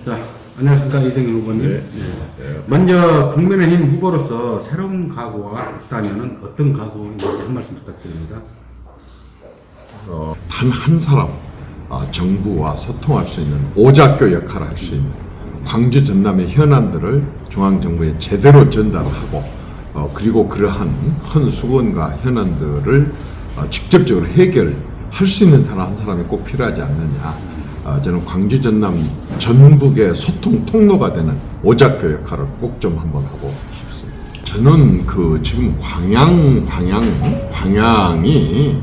자, 안녕하십니까. 이정희 후보님. 네. 먼저 국민의힘 후보로서 새로운 각오가 있다면 어떤 각오인지 한 말씀 부탁드립니다. 단 한 사람, 정부와 소통할 수 있는 오작교 역할을 할 수 있는 광주 전남의 현안들을 중앙정부에 제대로 전달하고 그리고 그러한 큰 수건과 현안들을 직접적으로 해결할 수 있는 사람 한 사람이 꼭 필요하지 않느냐. 저는 광주 전남 전북의 소통 통로가 되는 오작교 역할을 꼭 좀 한번 하고 싶습니다. 저는 지금 광양이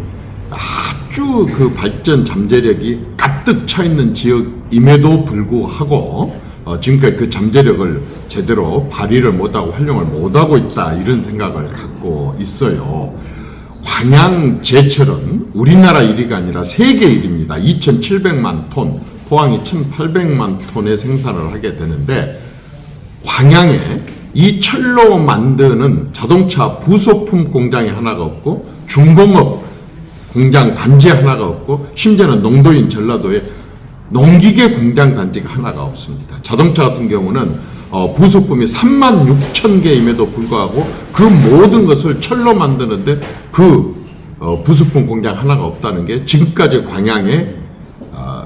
아주 발전 잠재력이 가득 차 있는 지역임에도 불구하고 지금까지 그 잠재력을 제대로 발휘를 못하고 활용을 못하고 있다, 이런 생각을 갖고 있어요. 광양 제철은 우리나라 일이가 아니라 세계 일입니다. 2,700만 톤, 포항이 1,800만 톤의 생산을 하게 되는데, 광양에 이 철로 만드는 자동차 부속품 공장이 하나가 없고, 중공업 공장 단지 하나가 없고, 심지어는 농도인 전라도에 농기계 공장 단지가 하나가 없습니다. 자동차 같은 경우는 부속품이 36,000개임에도 불구하고 그 모든 것을 철로 만드는데 부속품 공장 하나가 없다는 게 지금까지 광양의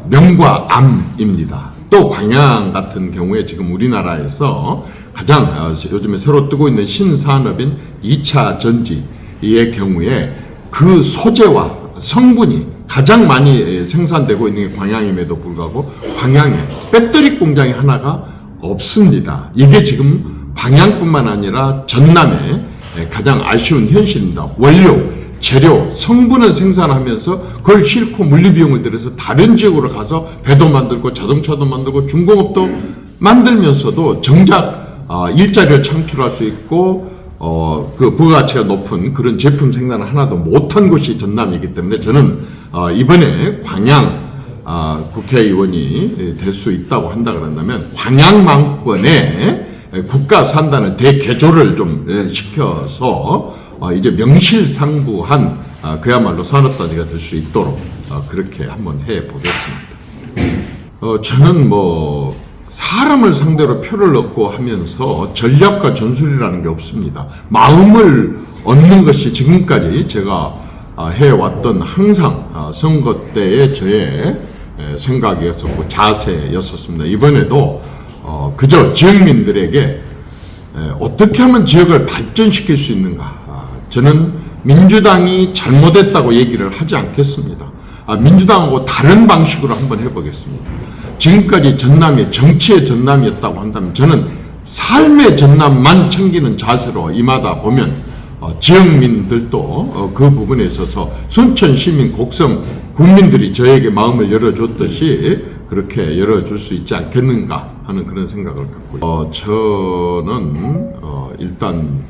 명과 암입니다. 또 광양 같은 경우에 지금 우리나라에서 가장 요즘에 새로 뜨고 있는 신산업인 2차 전지의 경우에 그 소재와 성분이 가장 많이 생산되고 있는 게 광양임에도 불구하고 광양에 배터리 공장이 하나가 없습니다. 이게 지금 광양뿐만 아니라 전남의 가장 아쉬운 현실입니다. 원료, 재료, 성분은 생산하면서 그걸 싣고 물리비용을 들여서 다른 지역으로 가서 배도 만들고 자동차도 만들고 중공업도 만들면서도 정작 일자리를 창출할 수 있고 그 부가가치가 높은 그런 제품 생산을 하나도 못한 곳이 전남이기 때문에 저는 이번에 광양 국회의원이 될 수 있다고 한다 그런다면 광양망권에 국가 산단을 대개조를 좀 시켜서 이제 명실상부한 그야말로 산업단지가 될 수 있도록 그렇게 한번 해보겠습니다. 저는 사람을 상대로 표를 얻고 하면서 전략과 전술이라는 게 없습니다. 마음을 얻는 것이 지금까지 제가 해왔던 항상 선거 때의 저의 생각이었었고 자세였었습니다. 이번에도 그저 지역민들에게 어떻게 하면 지역을 발전시킬 수 있는가. 저는 민주당이 잘못했다고 얘기를 하지 않겠습니다. 민주당하고 다른 방식으로 한번 해보겠습니다. 지금까지 전남이 정치의 전남이었다고 한다면 저는 삶의 전남만 챙기는 자세로 임하다 보면 지역민들도 그 부분에 있어서 순천 시민 곡성 국민들이 저에게 마음을 열어줬듯이 그렇게 열어줄 수 있지 않겠는가 하는 그런 생각을 갖고 저는 일단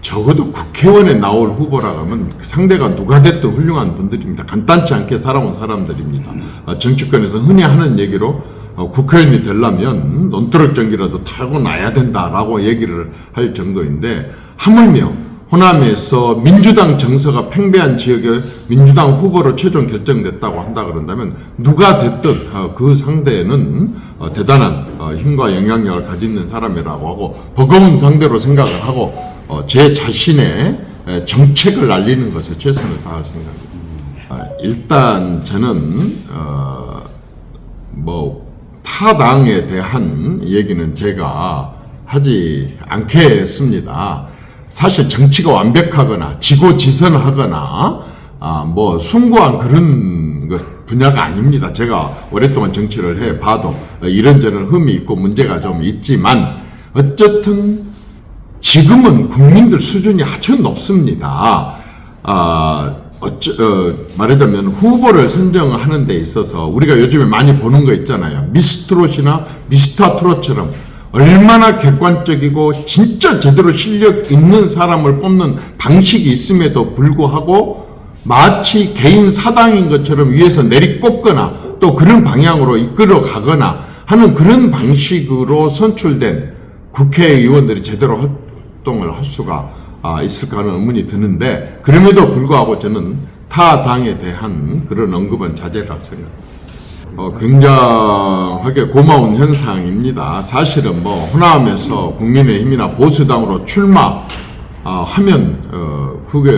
적어도 국회의원에 나올 후보라고 하면 상대가 누가 됐든 훌륭한 분들입니다. 간단치 않게 살아온 사람들입니다. 정치권에서 흔히 하는 얘기로 국회의원이 되려면 논두렁전기라도 타고 나야 된다라고 얘기를 할 정도인데, 하물며 호남에서 민주당 정서가 팽배한 지역에 민주당 후보로 최종 결정됐다고 한다 그런다면 누가 됐든 그 상대는 대단한 힘과 영향력을 가지는 사람이라고 하고 버거운 상대로 생각을 하고 제 자신의 정책을 알리는 것에 최선을 다할 생각입니다. 일단 저는 타 당에 대한 얘기는 제가 하지 않겠습니다. 사실 정치가 완벽하거나 지고지선하거나 숭고한 그런 분야가 아닙니다. 제가 오랫동안 정치를 해봐도 이런저런 흠이 있고 문제가 좀 있지만 어쨌든 지금은 국민들 수준이 아주 높습니다. 말하자면 후보를 선정하는 데 있어서 우리가 요즘에 많이 보는 거 있잖아요. 미스트롯이나 미스터트롯처럼 얼마나 객관적이고 진짜 제대로 실력 있는 사람을 뽑는 방식이 있음에도 불구하고 마치 개인 사당인 것처럼 위에서 내리꼽거나 또 그런 방향으로 이끌어 가거나 하는 그런 방식으로 선출된 국회의원들이 제대로 활동을 할 수가 있을까 하는 의문이 드는데, 그럼에도 불구하고 저는 타 당에 대한 그런 언급은 자제라고 생각합니다. 굉장하게 고마운 현상입니다. 사실은 뭐 호남에서 국민의힘이나 보수당으로 출마하면 그게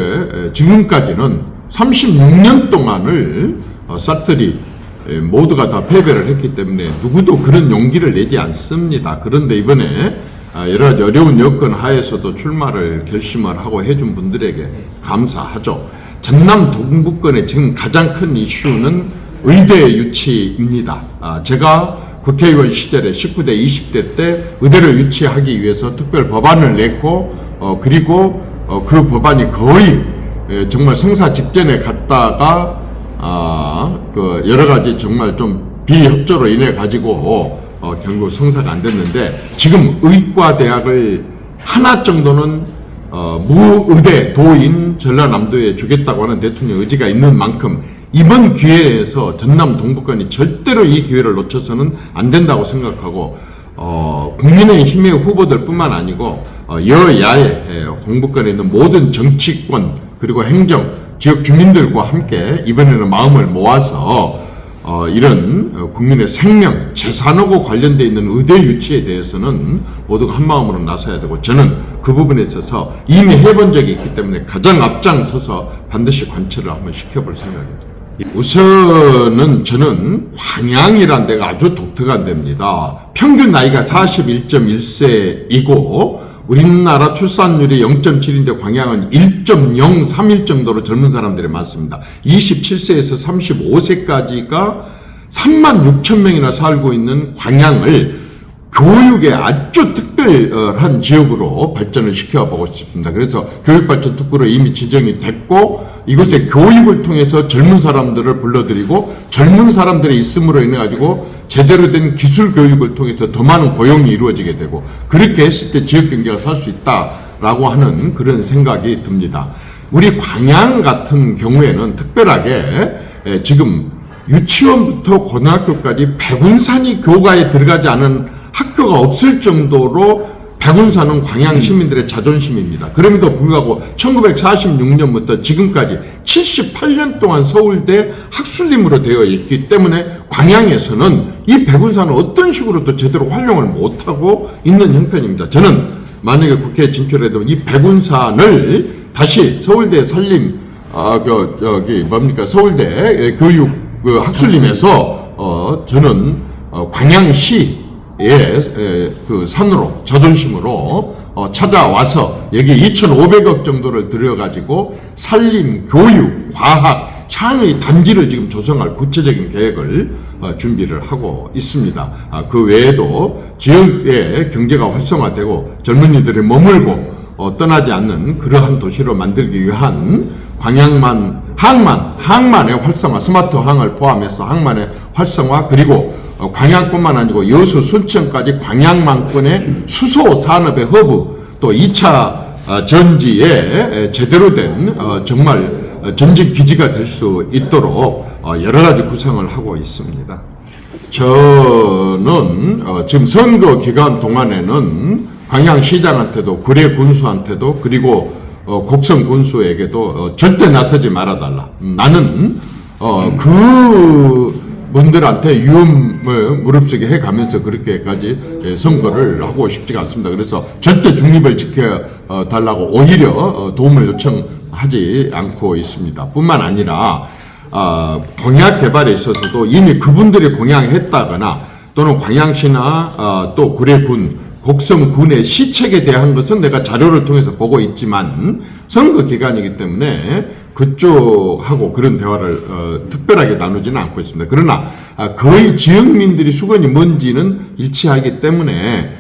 지금까지는 36년 동안을 싹쓸이 모두가 다 패배를 했기 때문에 누구도 그런 용기를 내지 않습니다. 그런데 이번에 여러 가지 어려운 여건 하에서도 출마를 결심을 하고 해준 분들에게 감사하죠. 전남 동북권의 지금 가장 큰 이슈는 의대 유치입니다. 제가 국회의원 시절에 19대, 20대 때 의대를 유치하기 위해서 특별 법안을 냈고, 그리고 그 법안이 거의 정말 성사 직전에 갔다가, 그 여러 가지 정말 좀 비협조로 인해 가지고, 결국 성사가 안 됐는데, 지금 의과대학을 하나 정도는 무의대 도인 전라남도에 주겠다고 하는 대통령 의지가 있는 만큼 이번 기회에서 전남 동북권이 절대로 이 기회를 놓쳐서는 안 된다고 생각하고 국민의힘의 후보들 뿐만 아니고 여야의 동북권에 있는 모든 정치권 그리고 행정 지역 주민들과 함께 이번에는 마음을 모아서 이런 국민의 생명, 재산하고 관련되어 있는 의대 유치에 대해서는 모두가 한마음으로 나서야 되고 저는 그 부분에 있어서 이미 해본 적이 있기 때문에 가장 앞장서서 반드시 관철을 한번 시켜볼 생각입니다. 우선은 저는 광양이란 데가 아주 독특한 데입니다. 평균 나이가 41.1세이고 우리나라 출산율이 0.7인데 광양은 1.031 정도로 젊은 사람들이 많습니다. 27세에서 35세까지가 36,000명이나 살고 있는 광양을 교육에 아주 특별한 지역으로 발전을 시켜보고 싶습니다. 그래서 교육발전특구로 이미 지정이 됐고 이곳에 교육을 통해서 젊은 사람들을 불러들이고 젊은 사람들이 있음으로 인해 가지고 제대로 된 기술 교육을 통해서 더 많은 고용이 이루어지게 되고 그렇게 했을 때 지역 경제가 살 수 있다라고 하는 그런 생각이 듭니다. 우리 광양 같은 경우에는 특별하게 지금 유치원부터 고등학교까지 백운산이 교과에 들어가지 않은 학교가 없을 정도로 백운산은 광양 시민들의 자존심입니다. 그럼에도 불구하고 1946년부터 지금까지 78년 동안 서울대 학술림으로 되어 있기 때문에 광양에서는 이 백운산을 어떤 식으로도 제대로 활용을 못하고 있는 형편입니다. 저는 만약에 국회에 진출해도 이 백운산을 다시 서울대 살림, 서울대 교육 학술림에서 저는 광양시 그 산으로 자존심으로 찾아와서 여기 2,500억 정도를 들여가지고 산림, 교육, 과학, 창의 단지를 지금 조성할 구체적인 계획을 준비를 하고 있습니다. 그 외에도 지역의 경제가 활성화되고 젊은이들이 머물고 떠나지 않는 그러한 도시로 만들기 위한 항만의 활성화, 스마트 항을 포함해서 항만의 활성화 그리고 광양뿐만 아니고 여수, 순천까지 광양만권의 수소 산업의 허브 또 2차 전지에 제대로 된 정말 전진 기지가 될 수 있도록 여러 가지 구성을 하고 있습니다. 저는 지금 선거 기간 동안에는 광양시장한테도 구례 군수한테도 그리고 곡성 군수에게도 절대 나서지 말아달라. 나는 그 분들한테 위험을 무릅쓰게 해가면서 그렇게까지 선거를 하고 싶지가 않습니다. 그래서 절대 중립을 지켜달라고 오히려 도움을 요청하지 않고 있습니다. 뿐만 아니라 공약 개발에 있어서도 이미 그분들이 공약했다거나 또는 광양시나 또 구례군 곡성군의 시책에 대한 것은 내가 자료를 통해서 보고 있지만 선거 기간이기 때문에 그쪽하고 그런 대화를 특별하게 나누지는 않고 있습니다. 그러나 거의 지역민들이 수건이 뭔지는 일치하기 때문에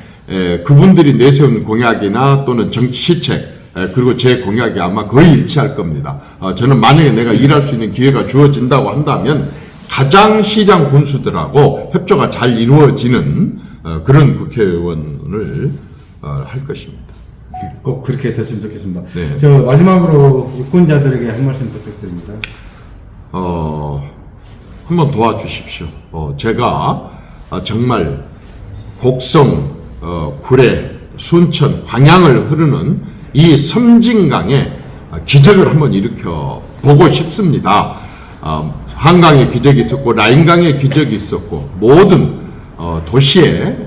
그분들이 내세운 공약이나 또는 정치 시책 그리고 제 공약이 아마 거의 일치할 겁니다. 저는 만약에 내가 일할 수 있는 기회가 주어진다고 한다면 가장 시장 군수들하고 협조가 잘 이루어지는 그런 국회의원을 할 것입니다. 꼭 그렇게 됐으면 좋겠습니다. 네. 저 마지막으로 유권자들에게 한 말씀 부탁드립니다. 한번 도와주십시오. 제가 정말 곡성, 구례, 순천, 광양을 흐르는 이 섬진강에 기적을 한번 일으켜 보고 싶습니다. 한강의 기적이 있었고 라인강의 기적이 있었고 모든 도시에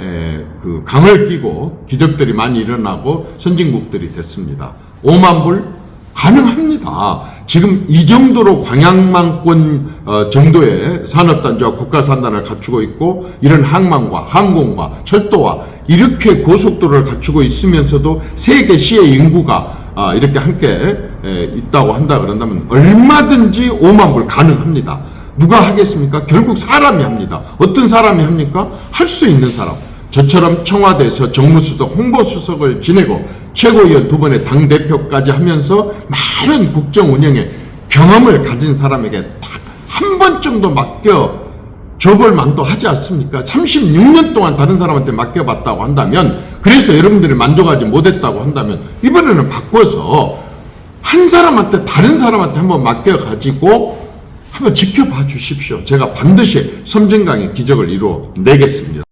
그 강을 끼고 기적들이 많이 일어나고 선진국들이 됐습니다. 5만 불 가능합니다. 지금 이 정도로 광양만권 정도의 산업단지와 국가산단을 갖추고 있고 이런 항만과 항공과 철도와 이렇게 고속도로를 갖추고 있으면서도 세계 시의 인구가 이렇게 함께 있다고 한다 그런다면 얼마든지 5만 불 가능합니다. 누가 하겠습니까? 결국 사람이 합니다. 어떤 사람이 합니까? 할 수 있는 사람. 저처럼 청와대에서 정무수석, 홍보수석을 지내고 최고위원 2번의 당대표까지 하면서 많은 국정 운영에 경험을 가진 사람에게 딱 한 번 정도 줘볼 만도 하지 않습니까? 36년 동안 다른 사람한테 맡겨봤다고 한다면, 그래서 여러분들이 만족하지 못했다고 한다면 이번에는 바꿔서 한 사람한테 다른 사람한테 한번 맡겨가지고 한번 지켜봐 주십시오. 제가 반드시 섬진강의 기적을 이루어내겠습니다.